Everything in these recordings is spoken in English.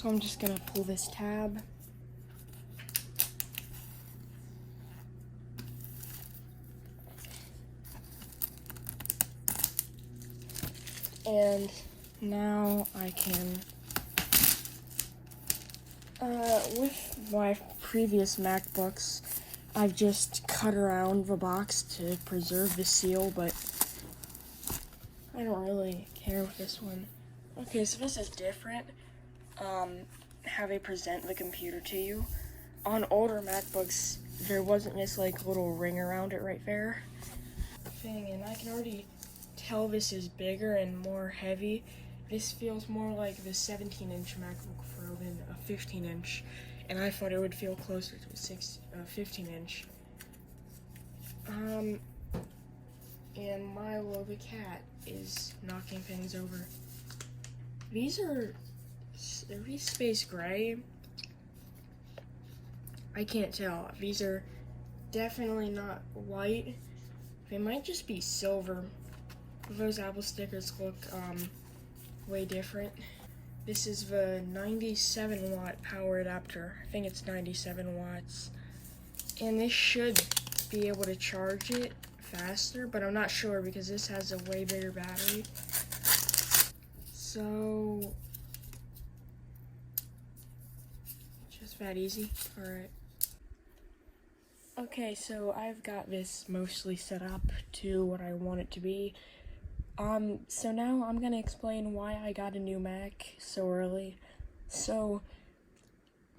So I'm just gonna pull this tab. And now I can, with my previous MacBooks, I've just cut around the box to preserve the seal, but I don't really care with this one. Okay, so this is different, how they present the computer to you. On older MacBooks, there wasn't this like little ring around it right there thing, and I can already tell this is bigger and more heavy. This feels more like the 17-inch MacBook Pro than a 15-inch, and I thought it would feel closer to a 15-inch. And Milo the cat is knocking things over. These are space gray. I can't tell. These are definitely not white. They might just be silver. Those Apple stickers look way different. This is the 97 watt power adapter. I think it's 97 watts. And this should be able to charge it faster, but I'm not sure because this has a way bigger battery. So, just that easy. Alright. Okay, so I've got this mostly set up to what I want it to be. So now I'm gonna explain why I got a new Mac so early. So,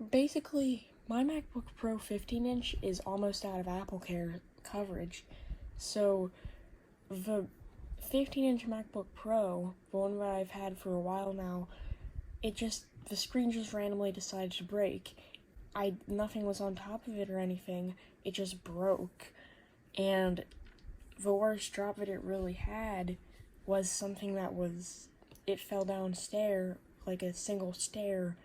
basically, my MacBook Pro 15-inch is almost out of AppleCare coverage. So, the 15-inch MacBook Pro, the one that I've had for a while now, the screen just randomly decided to break. Nothing was on top of it or anything, it just broke. And the worst drop that it really had was something it fell down like a single stair,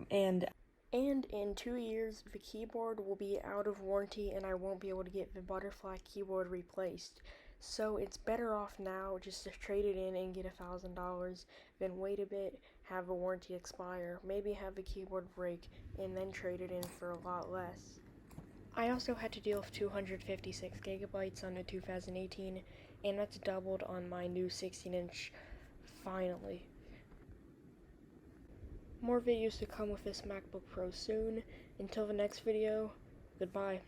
and in 2 years the keyboard will be out of warranty and I won't be able to get the butterfly keyboard replaced. So it's better off now just to trade it in and get $1,000 than wait a bit, have the warranty expire, maybe have the keyboard break, and then trade it in for a lot less. I also had to deal with 256 gigabytes on the 2018, and that's doubled on my new 16-inch, finally. More videos to come with this MacBook Pro soon. Until the next video, goodbye.